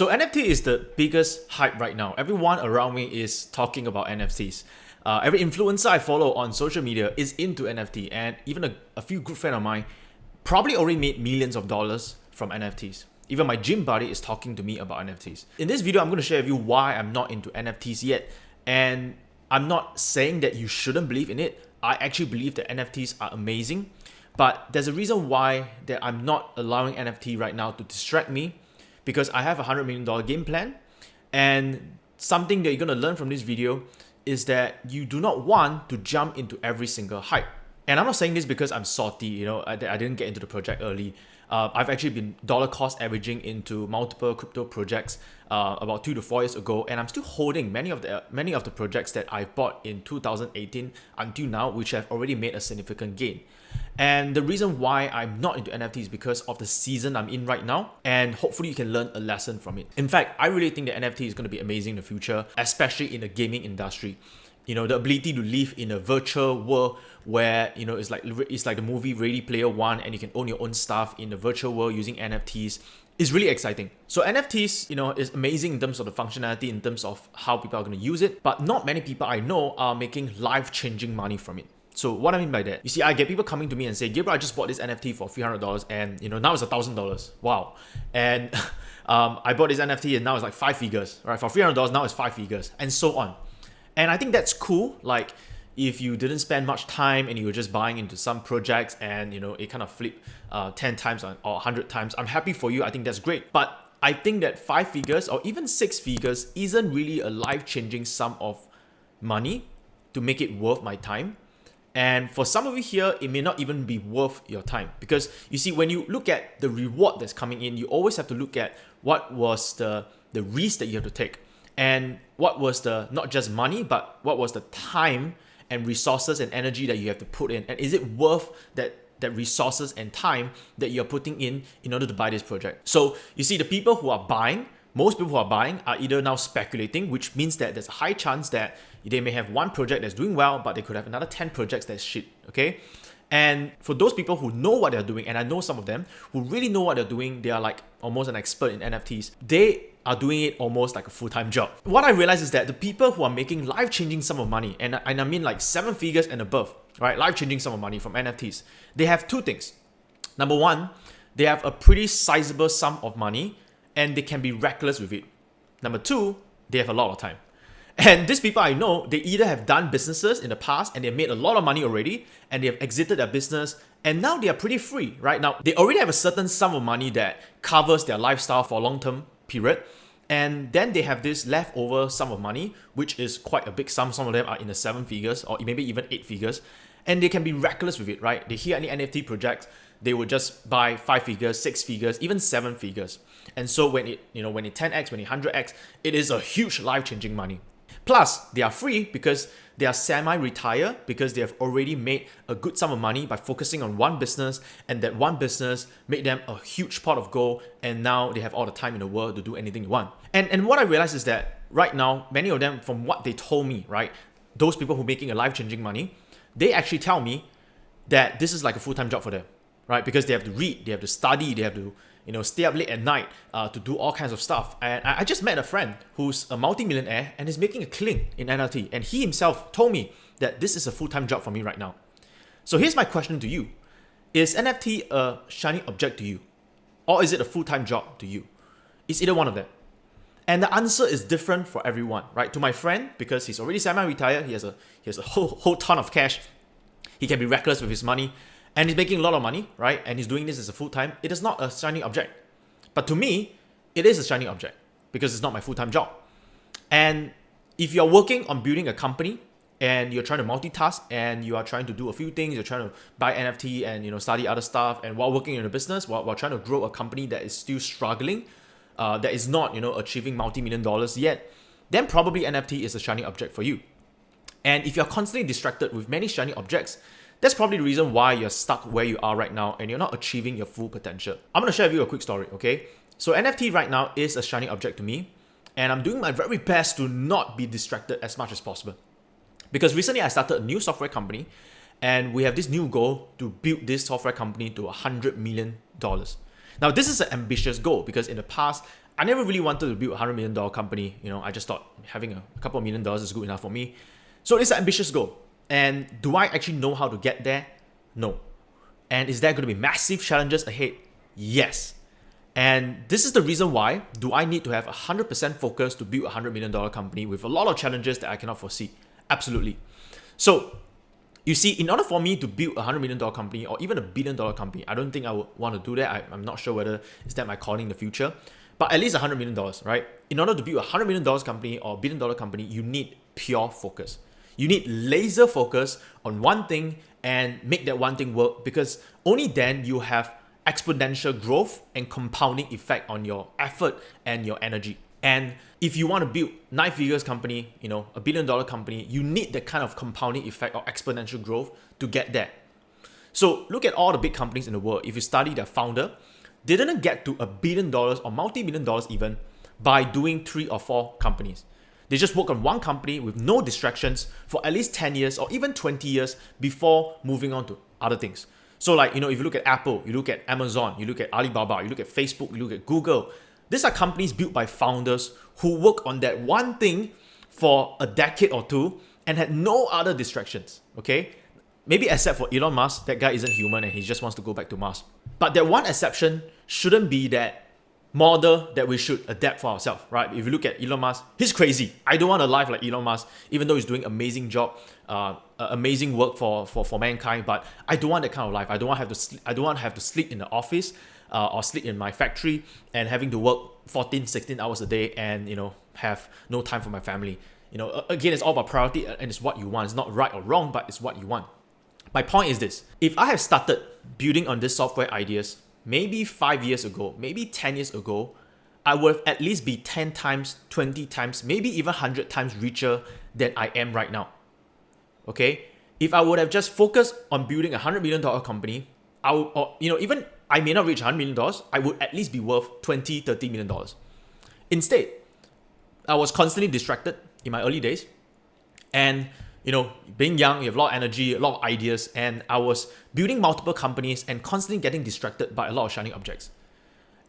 So NFT is the biggest hype right now. Everyone around me is talking about NFTs. Every influencer I follow on social media is into NFT, and even a few good friends of mine probably already made millions of dollars from NFTs. Even my gym buddy is talking to me about NFTs. In this video, I'm going to share with you why I'm not into NFTs yet. And I'm not saying that you shouldn't believe in it. I actually believe that NFTs are amazing. But there's a reason why that I'm not allowing NFT right now to distract me, because I have a $100 million game plan. And something that you're going to learn from this video is that you do not want to jump into every single hype. And I'm not saying this because I'm salty, I didn't get into the project early. I've actually been dollar cost averaging into multiple crypto projects about 2 to 4 years ago, and I'm still holding many of the projects that I bought in 2018 until now, which have already made a significant gain. And the reason why I'm not into NFTs is because of the season I'm in right now, and hopefully you can learn a lesson from it. In fact, I really think that NFT is going to be amazing in the future, especially in the gaming industry. The ability to live in a virtual world where, it's like the movie Ready Player One, and you can own your own stuff in the virtual world using NFTs is really exciting. So NFTs, is amazing in terms of the functionality, in terms of how people are going to use it, but not many people I know are making life-changing money from it. So what I mean by that, you see, I get people coming to me and say, Gabriel, I just bought this NFT for $300 and now it's $1,000. Wow. And I bought this NFT and now it's like 5 figures, right? For $300, now it's 5 figures, and so on. And I think that's cool. Like, if you didn't spend much time and you were just buying into some projects and it kind of flipped 10 times or 100 times, I'm happy for you. I think that's great. But I think that 5 figures or even 6 figures isn't really a life-changing sum of money to make it worth my time. And for some of you here, it may not even be worth your time, because you see, when you look at the reward that's coming in, you always have to look at what was the risk that you have to take. And what was the, not just money, but what was the time and resources and energy that you have to put in? And is it worth that resources and time that you're putting in order to buy this project? So you see, the people who are buying, most people who are buying are either now speculating, which means that there's a high chance that they may have one project that's doing well, but they could have another 10 projects that's shit, okay? And for those people who know what they're doing, and I know some of them who really know what they're doing, they are like almost an expert in NFTs. They are doing it almost like a full-time job. What I realize is that the people who are making life-changing sum of money, and I mean like 7 figures and above, right? Life-changing sum of money from NFTs. They have two things. Number one, they have a pretty sizable sum of money and they can be reckless with it. Number two, they have a lot of time. And these people I know, they either have done businesses in the past and they've made a lot of money already and they have exited their business and now they are pretty free, right? Now, they already have a certain sum of money that covers their lifestyle for a long-term period. And then they have this leftover sum of money, which is quite a big sum. Some of them are in the 7 figures or maybe even 8 figures. And they can be reckless with it, right? They hear any NFT project, they would just buy 5 figures, 6 figures, even 7 figures. And so when it 10x, when it 100x, it is a huge life-changing money. Plus, they are free because they are semi-retired, because they have already made a good sum of money by focusing on one business, and that one business made them a huge pot of gold, and now they have all the time in the world to do anything they want. And what I realize is that right now, many of them, from what they told me, right, those people who are making a life-changing money, they actually tell me that this is like a full-time job for them, right? Because they have to read, they have to study, they have to stay up late at night to do all kinds of stuff. And I just met a friend who's a multi-millionaire and is making a killing in NFT. And he himself told me that this is a full-time job for me right now. So here's my question to you. Is NFT a shiny object to you? Or is it a full-time job to you? It's either one of them. And the answer is different for everyone, right? To my friend, because he's already semi-retired, he has a whole ton of cash. He can be reckless with his money. And he's making a lot of money, right? And he's doing this as a full-time. It is not a shiny object. But to me, it is a shiny object because it's not my full-time job. And if you're working on building a company and you're trying to multitask and you are trying to do a few things, you're trying to buy NFT and study other stuff, and while working in a business, while trying to grow a company that is still struggling, that is not achieving multi-million dollars yet, then probably NFT is a shiny object for you. And if you're constantly distracted with many shiny objects, that's probably the reason why you're stuck where you are right now and you're not achieving your full potential. I'm going to share with you a quick story, okay? So NFT right now is a shiny object to me, and I'm doing my very best to not be distracted as much as possible. Because recently I started a new software company, and we have this new goal to build this software company to $100 million. Now, this is an ambitious goal because in the past, I never really wanted to build $100 million company. I just thought having a couple of $1 million is good enough for me. So it's an ambitious goal. And do I actually know how to get there? No. And is there going to be massive challenges ahead? Yes. And this is the reason why do I need to have 100% focus to build a $100 million company with a lot of challenges that I cannot foresee? Absolutely. So you see, in order for me to build a $100 million company or even a $1 billion company, I don't think I would want to do that. I'm not sure whether is that my calling in the future, but at least $100 million, right? In order to build a $100 million company or $1 billion company, you need pure focus. You need laser focus on one thing and make that one thing work, because only then you have exponential growth and compounding effect on your effort and your energy. And if you want to build 9 figures company, a $1 billion company, you need that kind of compounding effect or exponential growth to get there. So look at all the big companies in the world. If you study their founder, they didn't get to $1 billion or multi-billion dollars even by doing 3 or 4 companies. They just work on one company with no distractions for at least 10 years or even 20 years before moving on to other things. So if you look at Apple, you look at Amazon, you look at Alibaba, you look at Facebook, you look at Google, these are companies built by founders who work on that one thing for a decade or two and had no other distractions, okay? Maybe except for Elon Musk, that guy isn't human and he just wants to go back to Mars. But that one exception shouldn't be that model that we should adapt for ourselves, right? If you look at Elon Musk, he's crazy. I don't want a life like Elon Musk, even though he's doing amazing job, amazing work for mankind. But I don't want that kind of life. I don't want to have to sleep in the office or sleep in my factory and having to work 14, 16 hours a day and have no time for my family. Again, it's all about priority and it's what you want. It's not right or wrong, but it's what you want. My point is this: if I have started building on this software ideas maybe 5 years ago, maybe 10 years ago, I would have at least be 10 times, 20 times, maybe even 100 times richer than I am right now. Okay? If I would have just focused on building a $100 million company, I would, even I may not reach $100 million, I would at least be worth $20, $30 million. Instead, I was constantly distracted in my early days. And being young, you have a lot of energy, a lot of ideas, and I was building multiple companies and constantly getting distracted by a lot of shiny objects.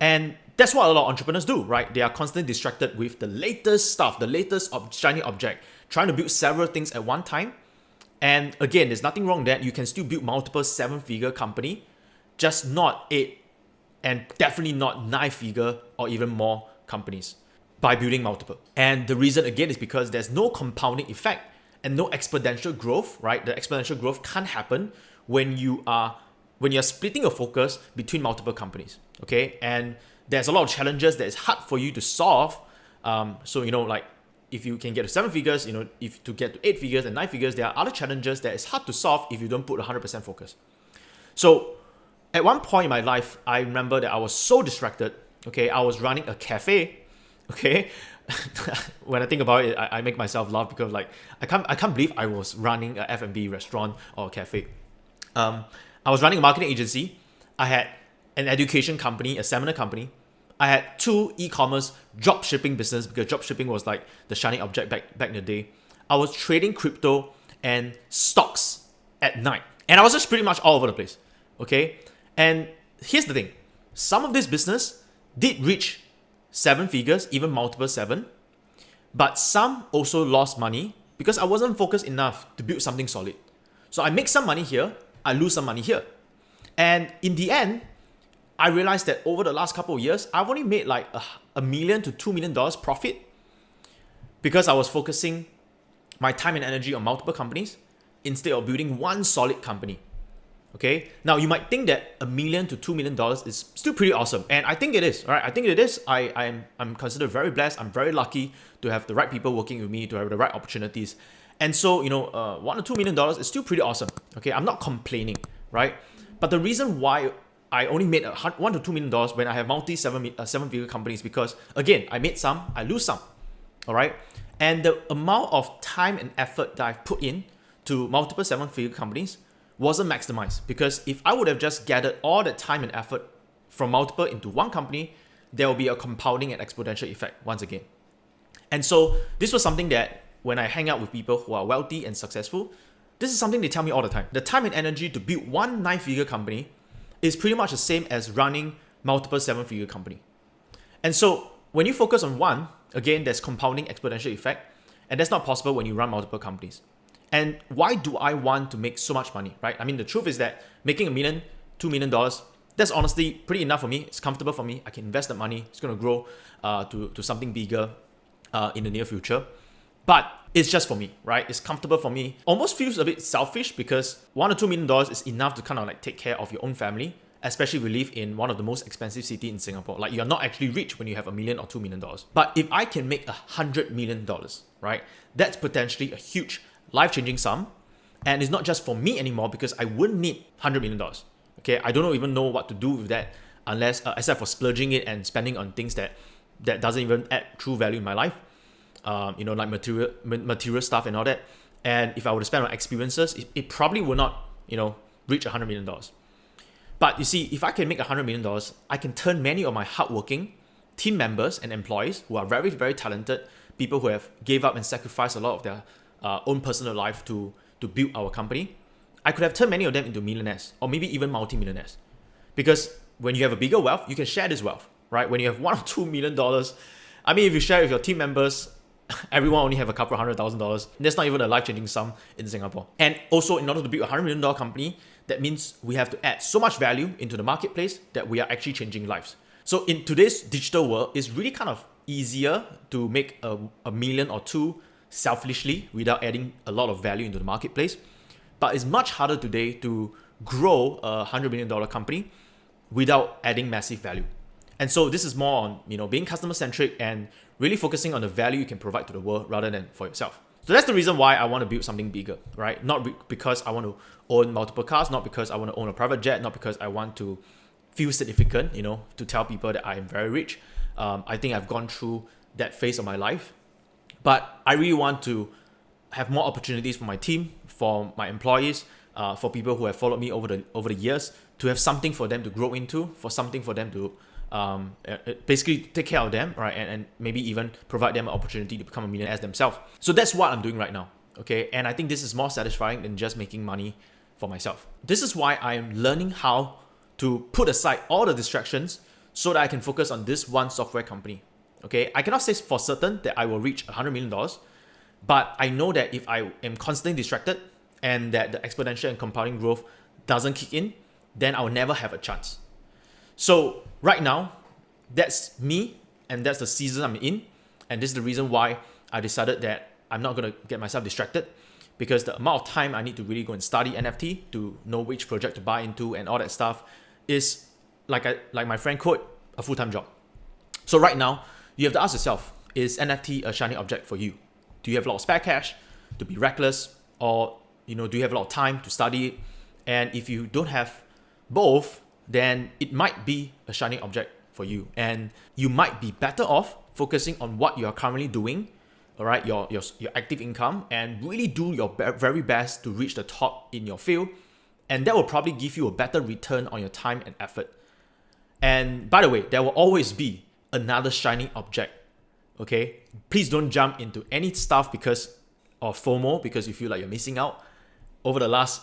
And that's what a lot of entrepreneurs do, right? They are constantly distracted with the latest stuff, the latest shiny object, trying to build several things at one time. And again, there's nothing wrong that you can still build multiple 7-figure company, just not 8, and definitely not 9-figure or even more companies by building multiple. And the reason again is because there's no compounding effect and no exponential growth, right? The exponential growth can't happen when you're splitting your focus between multiple companies, okay? And there's a lot of challenges that is hard for you to solve. So if you can get to 7 figures, if to get to 8 figures and 9 figures, there are other challenges that is hard to solve if you don't put 100% focus. So at one point in my life, I remember that I was so distracted, okay? I was running a cafe, okay? When I think about it, I make myself laugh because I can't believe I was running a F&B restaurant or a cafe. I was running a marketing agency. I had an education company, a seminar company. I had 2 e-commerce drop shipping business because drop shipping was like the shiny object back in the day. I was trading crypto and stocks at night. And I was just pretty much all over the place. Okay? And here's the thing. Some of this business did reach 7 figures, even multiple 7. But some also lost money because I wasn't focused enough to build something solid. So I make some money here, I lose some money here. And in the end, I realized that over the last couple of years, I've only made like $1 million to $2 million profit because I was focusing my time and energy on multiple companies instead of building one solid company. Okay. Now you might think that $1 million to $2 million is still pretty awesome, and I think it is. Right? I think it is. I'm considered very blessed. I'm very lucky to have the right people working with me, to have the right opportunities, and so $1 or $2 million is still pretty awesome. Okay, I'm not complaining, right? But the reason why I only made $1 to $2 million when I have multi 7-figure companies because again, I made some, I lose some. All right, and the amount of time and effort that I've put in to multiple 7-figure companies wasn't maximized, because if I would have just gathered all that time and effort from multiple into one company, there will be a compounding and exponential effect once again. And so this was something that when I hang out with people who are wealthy and successful, this is something they tell me all the time. The time and energy to build one 9-figure company is pretty much the same as running multiple 7-figure company. And so when you focus on one, again, there's compounding exponential effect, and that's not possible when you run multiple companies. And why do I want to make so much money, right? I mean, the truth is that making $1 million, $2 million, that's honestly pretty enough for me. It's comfortable for me. I can invest that money. It's going to grow to something bigger in the near future. But it's just for me, right? It's comfortable for me. Almost feels a bit selfish because $1 or $2 million is enough to kind of like take care of your own family, especially if you live in one of the most expensive cities in Singapore. Like, you're not actually rich when you have $1 million or $2 million. But if I can make $100 million, right, that's potentially a huge life-changing sum. And it's not just for me anymore because I wouldn't need $100 million. Okay, I don't even know what to do with that unless, except for splurging it and spending on things that doesn't even add true value in my life. Like material stuff and all that. And if I were to spend on experiences, it probably will not, reach $100 million. But you see, if I can make $100 million, I can turn many of my hardworking team members and employees who are very, very talented, people who have gave up and sacrificed a lot of their own personal life to build our company. I could have turned many of them into millionaires or maybe even multi-millionaires. Because when you have a bigger wealth, you can share this wealth, right? When you have $1 or $2 million, I mean, if you share with your team members, everyone only have a couple $100,000. That's not even a life-changing sum in Singapore. And also, in order to build a $100 million company, that means we have to add so much value into the marketplace that we are actually changing lives. So in today's digital world, it's really kind of easier to make a million or two selfishly without adding a lot of value into the marketplace. But it's much harder today to grow a $100 million company without adding massive value. And so this is more on, being customer-centric and really focusing on the value you can provide to the world rather than for yourself. So that's the reason why I want to build something bigger, right? Not because I want to own multiple cars, not because I want to own a private jet, not because I want to feel significant, to tell people that I am very rich. I think I've gone through that phase of my life. But I really want to have more opportunities for my team, for my employees, for people who have followed me over the years, to have something for them to grow into, for something for them to basically take care of them, right? And maybe even provide them an opportunity to become a millionaire as themselves. So that's what I'm doing right now, okay? And I think this is more satisfying than just making money for myself. This is why I'm learning how to put aside all the distractions so that I can focus on this one software company, okay? I cannot say for certain that I will reach $100 million, but I know that if I am constantly distracted and that the exponential and compounding growth doesn't kick in, then I will never have a chance. So right now, that's me, and that's the season I'm in, and this is the reason why I decided that I'm not going to get myself distracted, because the amount of time I need to really go and study NFT to know which project to buy into and all that stuff is, like my friend quote, a full-time job. So right now, you have to ask yourself, is NFT a shiny object for you? Do you have a lot of spare cash to be reckless, or do you have a lot of time to study it? And if you don't have both, then it might be a shiny object for you, and you might be better off focusing on what you are currently doing, all right, your active income, and really do your very best to reach the top in your field, and that will probably give you a better return on your time and effort. And by the way, there will always be another shiny object, okay? Please don't jump into any stuff because of FOMO, because you feel like you're missing out. Over the last,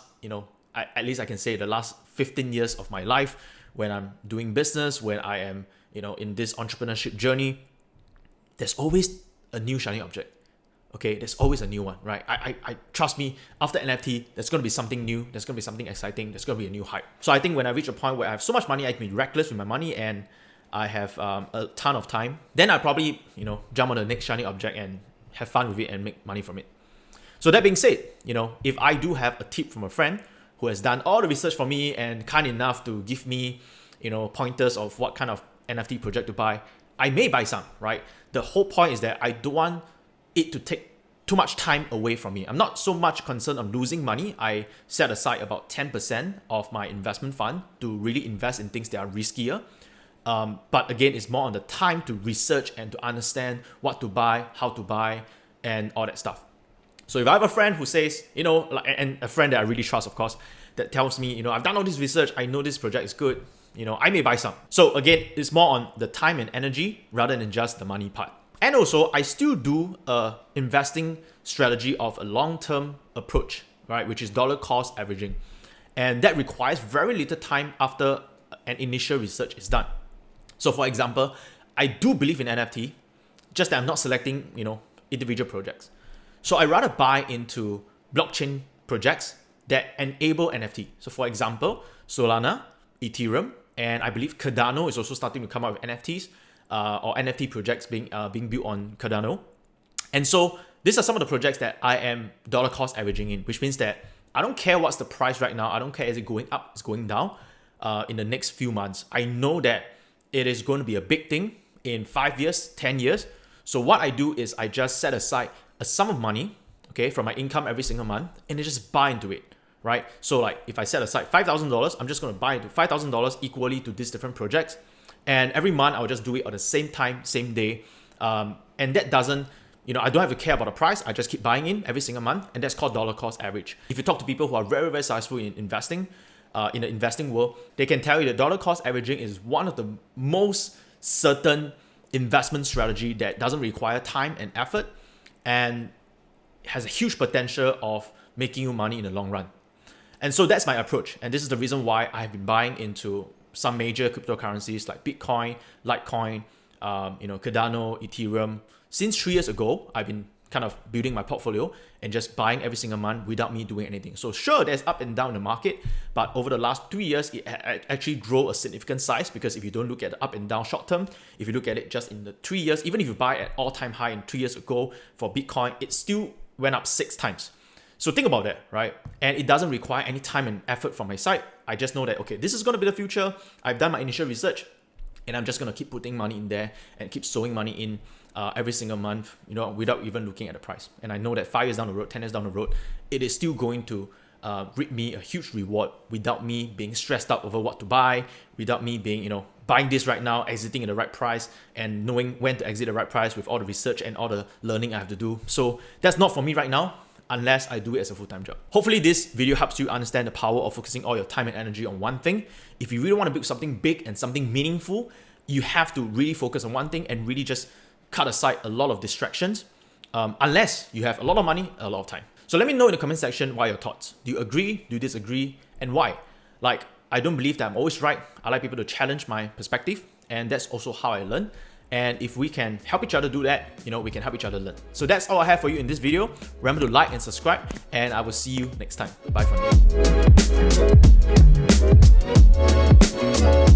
at least I can say the last 15 years of my life, when I'm doing business, when I am, in this entrepreneurship journey, there's always a new shiny object. Okay, there's always a new one, right? I trust me, after NFT, there's going to be something new, there's going to be something exciting, there's going to be a new hype. So I think when I reach a point where I have so much money, I can be reckless with my money, and I have a ton of time, then I probably, jump on the next shiny object and have fun with it and make money from it. So that being said, if I do have a tip from a friend who has done all the research for me and kind enough to give me, pointers of what kind of NFT project to buy, I may buy some, right? The whole point is that I don't want it to take too much time away from me. I'm not so much concerned on losing money. I set aside about 10% of my investment fund to really invest in things that are riskier. But again, it's more on the time to research and to understand what to buy, how to buy, and all that stuff. So if I have a friend who says, and a friend that I really trust, of course, that tells me, I've done all this research, I know this project is good, I may buy some. So again, it's more on the time and energy rather than just the money part. And also, I still do a investing strategy of a long-term approach, right, which is dollar cost averaging. And that requires very little time after an initial research is done. So for example, I do believe in NFT, just that I'm not selecting, individual projects. So I rather buy into blockchain projects that enable NFT. So for example, Solana, Ethereum, and I believe Cardano is also starting to come out with NFTs or NFT projects being built on Cardano. And so these are some of the projects that I am dollar cost averaging in, which means that I don't care what's the price right now. I don't care is it going up, it's going down in the next few months. I know that it is going to be a big thing in 5 years, 10 years. So what I do is I just set aside a sum of money, okay, from my income every single month, and I just buy into it, right? So like if I set aside $5,000, I'm just going to buy into $5,000 equally to these different projects. And every month I'll just do it at the same time, same day. And that doesn't, I don't have to care about the price. I just keep buying in every single month, and that's called dollar cost average. If you talk to people who are very, very successful in investing, in the investing world, they can tell you that dollar cost averaging is one of the most certain investment strategy that doesn't require time and effort and has a huge potential of making you money in the long run. And so that's my approach. And this is the reason why I've been buying into some major cryptocurrencies like Bitcoin, Litecoin, Cardano, Ethereum. Since 3 years ago, I've been kind of building my portfolio and just buying every single month without me doing anything. So sure, there's up and down in the market, but over the last 2 years, it actually grew a significant size, because if you don't look at the up and down short term, if you look at it just in the 3 years, even if you buy at all-time high in 3 years ago for Bitcoin, it still went up 6 times. So think about that, right? And it doesn't require any time and effort from my side. I just know that, okay, this is going to be the future. I've done my initial research, and I'm just going to keep putting money in there and keep sowing money in every single month, without even looking at the price. And I know that 5 years down the road, 10 years down the road, it is still going to reap me a huge reward without me being stressed out over what to buy, without me being, buying this right now, exiting at the right price, and knowing when to exit the right price with all the research and all the learning I have to do. So that's not for me right now, unless I do it as a full-time job. Hopefully this video helps you understand the power of focusing all your time and energy on one thing. If you really want to build something big and something meaningful, you have to really focus on one thing and really just cut aside a lot of distractions, unless you have a lot of money, a lot of time. So let me know in the comment section what are your thoughts. Do you agree? Do you disagree? And why? Like, I don't believe that I'm always right. I like people to challenge my perspective, and that's also how I learn. And if we can help each other do that, we can help each other learn. So that's all I have for you in this video. Remember to like and subscribe, and I will see you next time. Bye for now.